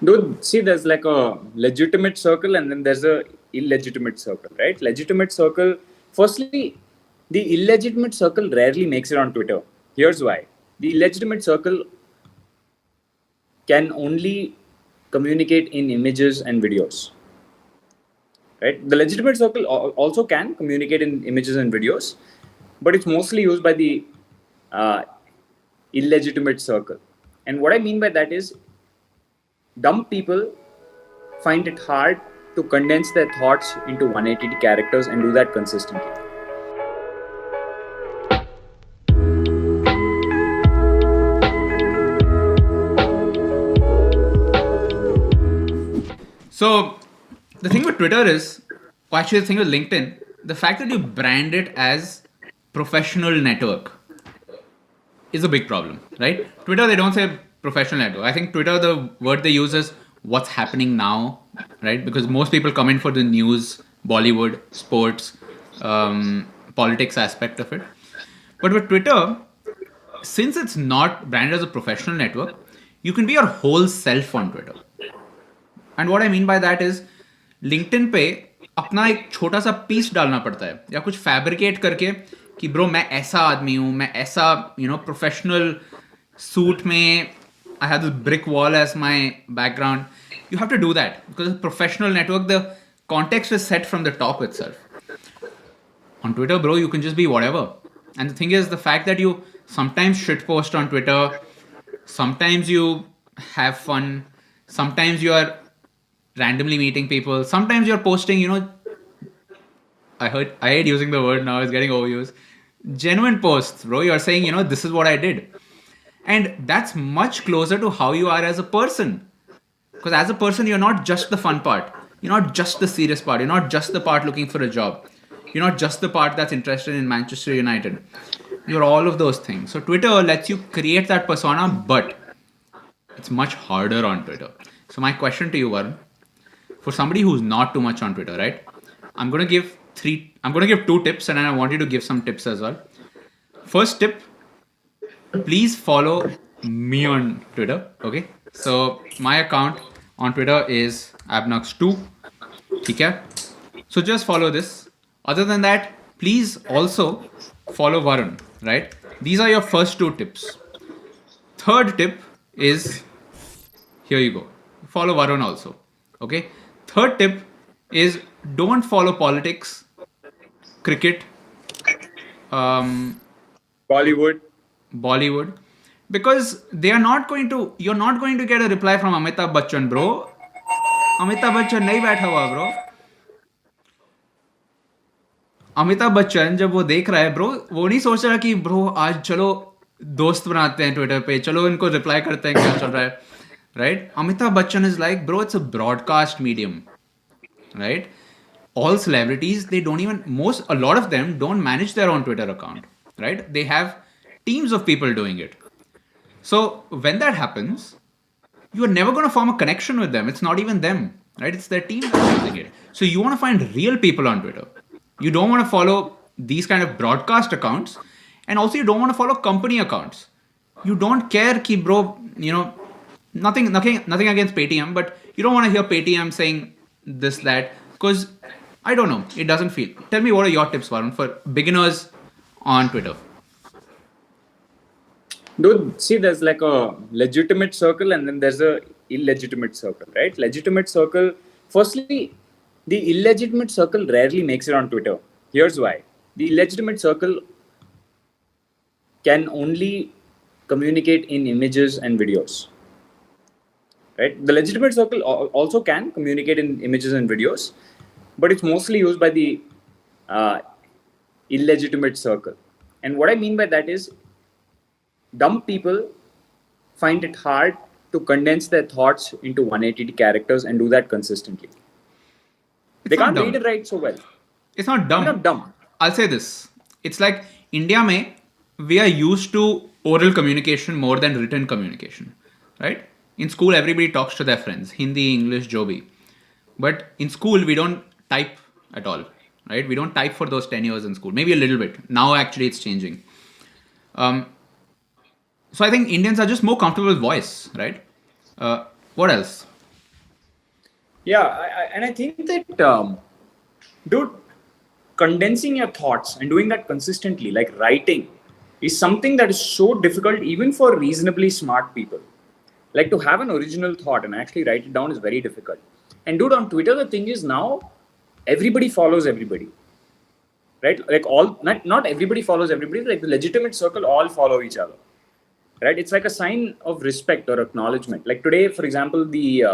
Dude, see, there's like a legitimate circle and then there's a illegitimate circle, right? Legitimate circle. Firstly, the illegitimate circle rarely makes it on Twitter. Here's why: the illegitimate circle can only communicate in images and videos, right? The legitimate circle also can communicate in images and videos, but it's mostly used by the uh, illegitimate circle. And what I mean by that is, dumb people find it hard to condense their thoughts into 180 characters and do that consistently. So the thing with Twitter is, or actually the thing with LinkedIn, the fact that you brand it as professional network is a big problem, right? Twitter, they don't say professional network. I think Twitter, the word they use is what's happening now, right? Because most people come in for the news, Bollywood, sports, politics aspect of it. But with Twitter, since it's not branded as a professional network, you can be your whole self on Twitter. And what I mean by that is LinkedIn पे अपना एक छोटा सा piece डालना पड़ता है या कुछ फैब्रिकेट करके कि ब्रो मैं ऐसा आदमी हूँ, मैं ऐसा प्रोफेशनल सूट में I have this brick wall as my background. You have to do that because professional network the context is set from the top itself. On Twitter, bro, you can just be whatever. And the thing is, the fact that you sometimes shitpost on Twitter, sometimes you have fun, sometimes you are randomly meeting people, sometimes you're posting, I hate using the word now, it's getting overused. Genuine posts, bro. You're saying, this is what I did. And that's much closer to how you are as a person. Because as a person, you're not just the fun part. You're not just the serious part. You're not just the part looking for a job. You're not just the part that's interested in Manchester United. You're all of those things. So Twitter lets you create that persona, but it's much harder on Twitter. So my question to you, Varun, for somebody who's not too much on Twitter, right? I'm going to give 2 tips, and I want you to give some tips as well. First tip, please follow me on Twitter, okay? So my account on Twitter is abnux2, okay? So just follow this. Other than that, please also follow Varun, right? These are your first 2 tips. Third tip is, here you go. Follow Varun also, okay? Third tip is, don't follow politics, cricket, Bollywood, because you're not going to get a reply from Amitabh Bachchan, bro. Amitabh Bachchan nahi baitha hua, bro. Amitabh Bachchan जब वो देख रहा है, bro, वो नहीं सोच रहा कि ब्रो आज चलो दोस्त बनाते हैं ट्विटर पे, चलो इनको रिप्लाई करते हैं क्या चल रहा है, right? Amitabh Bachchan is like, bro, it's a broadcast medium, right? All celebrities, they don't even, a lot of them don't manage their own Twitter account, right? They have teams of people doing it. So when that happens, you are never going to form a connection with them. It's not even them, right? It's their team that's using it. So you want to find real people on Twitter. You don't want to follow these kind of broadcast accounts, and also you don't want to follow company accounts. You don't care ki, bro, nothing against Paytm, but you don't want to hear Paytm saying this, that, because I don't know, it doesn't feel. Tell me, what are your tips, Varun, for beginners on Twitter? Dude, see, there's like a legitimate circle and then there's a illegitimate circle, right? Legitimate circle. Firstly, the illegitimate circle rarely makes it on Twitter. Here's why: the illegitimate circle can only communicate in images and videos, right? The legitimate circle also can communicate in images and videos, but it's mostly used by the illegitimate circle. And what I mean by that is, dumb people find it hard to condense their thoughts into 180 characters and do that consistently. They can't read and write so well. It's not dumb. It's not dumb. I'll say this. It's like India mein, we are used to oral communication more than written communication, right? In school, everybody talks to their friends, Hindi, English, jo bhi. But in school, we don't type at all, right? We don't type for those 10 years in school. Maybe a little bit. Now, actually, it's changing. So I think Indians are just more comfortable with voice, right? What else? Yeah, and I think that, dude, condensing your thoughts and doing that consistently, like writing, is something that is so difficult even for reasonably smart people. Like to have an original thought and actually write it down is very difficult. And dude, on Twitter, the thing is now everybody follows everybody, right? Like all, not everybody follows everybody. Like the legitimate circle all follow each other, right? It's like a sign of respect or acknowledgement. Like today, for example, the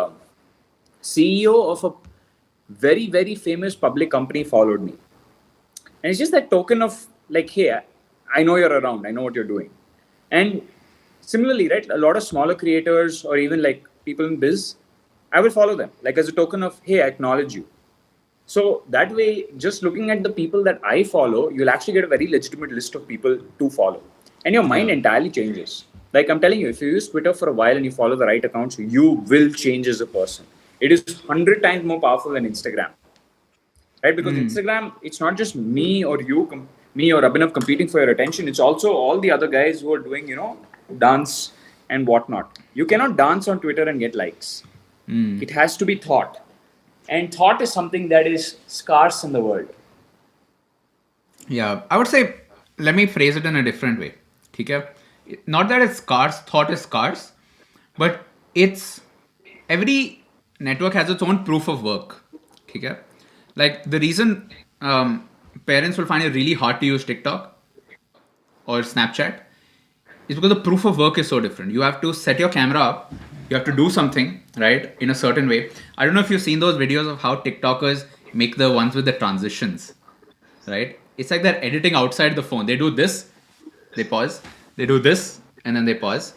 CEO of a very famous public company followed me, and it's just that token of like, hey, I know you're around, I know what you're doing. And similarly, right, a lot of smaller creators or even like people in biz, I will follow them like as a token of, hey, I acknowledge you. So that way, just looking at the people that I follow, you'll actually get a very legitimate list of people to follow, and your mind Yeah. entirely changes. Like I'm telling you, if you use Twitter for a while and you follow the right accounts, you will change as a person. It is 100 times more powerful than Instagram, right? Because Instagram, it's not just me or you, me or Abhinav competing for your attention. It's also all the other guys who are doing, dance and whatnot. You cannot dance on Twitter and get likes. It has to be thought, and thought is something that is scarce in the world. Yeah, I would say, let me phrase it in a different way. Okay? Not that it's scarce, thought is scarce, but it's every network has its own proof of work. Okay? Like the reason parents will find it really hard to use TikTok or Snapchat is because the proof of work is so different. You have to set your camera up, you have to do something, right, in a certain way. I don't know if you've seen those videos of how TikTokers make the ones with the transitions, right? It's like they're editing outside the phone. They do this, they pause, they do this, and then they pause.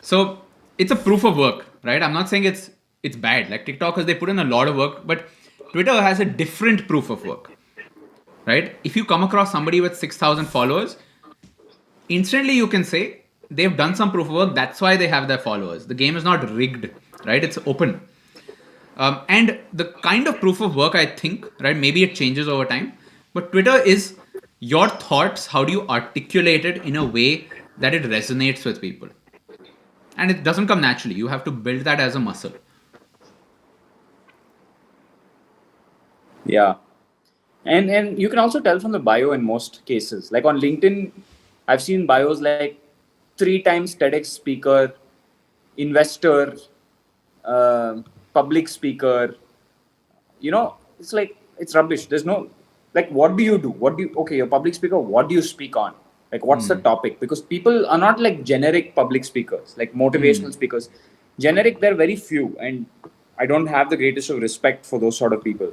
So it's a proof of work, right? I'm not saying it's bad. Like TikTokers, they put in a lot of work, but Twitter has a different proof of work, right? If you come across somebody with 6,000 followers, instantly you can say they've done some proof of work. That's why they have their followers. The game is not rigged, right? It's open. And the kind of proof of work, I think, right, maybe it changes over time, but Twitter is your thoughts. How do you articulate it in a way that it resonates with people? And it doesn't come naturally. You have to build that as a muscle. Yeah. And you can also tell from the bio in most cases. Like on LinkedIn, I've seen bios like 3 times TEDx speaker, investor, uh, public speaker. It's like it's rubbish. There's no, like, what do you do? Okay, you're a public speaker, what do you speak on? Like, what's the topic? Because people are not like generic public speakers, like motivational speakers. Generic, they're very few, and I don't have the greatest of respect for those sort of people.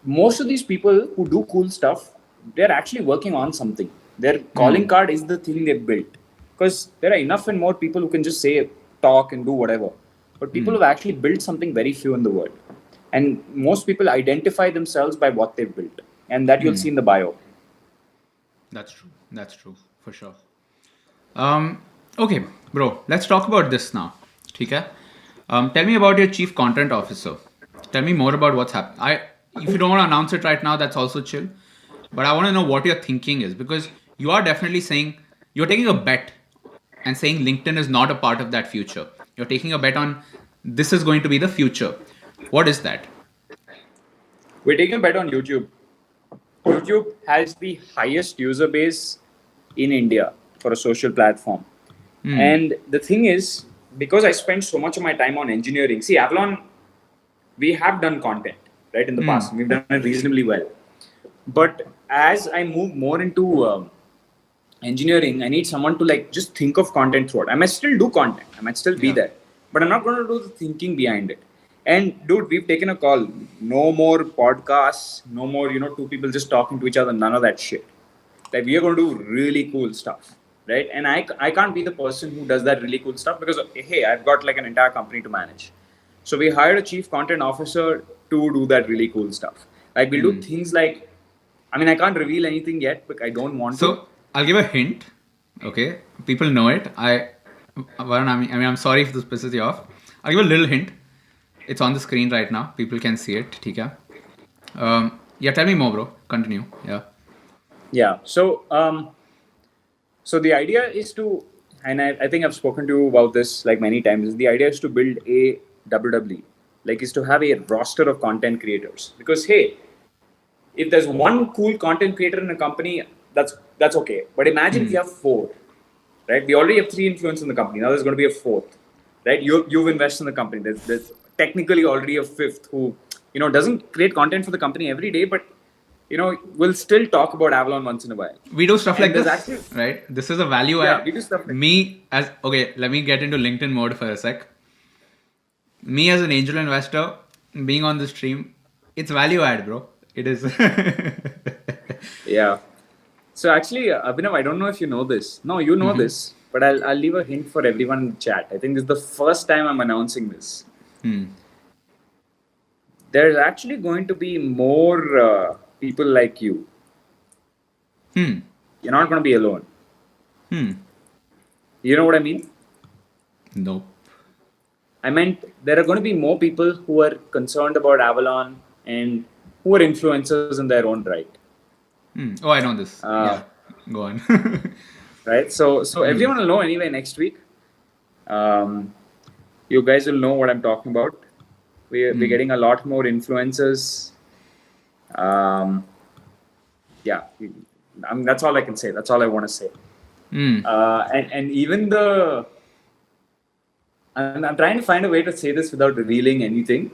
Most of these people who do cool stuff, they're actually working on something. Their calling card is the thing they built. Because there are enough and more people who can just say, talk, and do whatever. But people have actually built something very few in the world. And most people identify themselves by what they've built. And that you'll see in the bio. That's true. That's true for sure. Okay, bro. Let's talk about this now. Okay. Tell me about your chief content officer. Tell me more about what's happening. If you don't want to announce it right now, that's also chill. But I want to know what your thinking is, because you are definitely saying you're taking a bet and saying LinkedIn is not a part of that future. You're taking a bet on this is going to be the future. What is that? We're taking a bet on YouTube. YouTube has the highest user base in India for a social platform. And the thing is, because I spend so much of my time on engineering, see, Avalon, we have done content, right, in the past. We've done it reasonably well. But as I move more into engineering, I need someone to like just think of content throughout. I might still do content, I might still be there, but I'm not going to do the thinking behind it. And dude, we've taken a call. No more podcasts, no more, two people just talking to each other, none of that shit. Like, we are going to do really cool stuff, right? And I can't be the person who does that really cool stuff because, hey, I've got like an entire company to manage. So we hired a chief content officer to do that really cool stuff. Like, we'll do things like, I mean, I can't reveal anything yet, but I don't want to. So I'll give a hint. Okay, people know it. Varun, I'm sorry if this pisses you off. I'll give a little hint. It's on the screen right now. People can see it. Okay. Yeah, tell me more, bro. Continue. Yeah. Yeah. So the idea is to, and I think I've spoken to you about this like many times. The idea is to build a WWE, like is to have a roster of content creators. Because hey, if there's one cool content creator in a company, that's okay. But imagine if you have four, right? We already have three influencers in the company. Now there's going to be a fourth, right? You've invested in the company. There's technically already a fifth who doesn't create content for the company every day, but we'll still talk about Avalon once in a while. We do stuff like there's this, actually- right? This is a value Yeah, add. we do stuff like Okay, let me get into LinkedIn mode for a sec. Me as an angel investor, being on the stream, it's value add, bro. It is. Yeah. So actually, Abhinav, I don't know if you know this. No, you know this, but I'll leave a hint for everyone in the chat. I think this is the first time I'm announcing this. There's actually going to be more people like you. You're not going to be alone. You know what I mean? Nope. I meant there are going to be more people who are concerned about Avalon and who are influencers in their own right. Oh, I know this. Yeah. Go on. Right? So everyone will know anyway next week. You guys will know what I'm talking about. We're getting a lot more influencers. Yeah, that's all I can say. That's all I want to say. And even I'm trying to find a way to say this without revealing anything.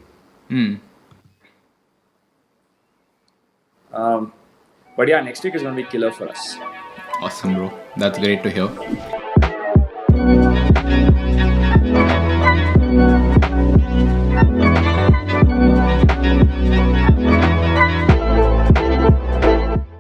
But yeah, next week is going to be killer for us. Awesome, bro. That's great to hear.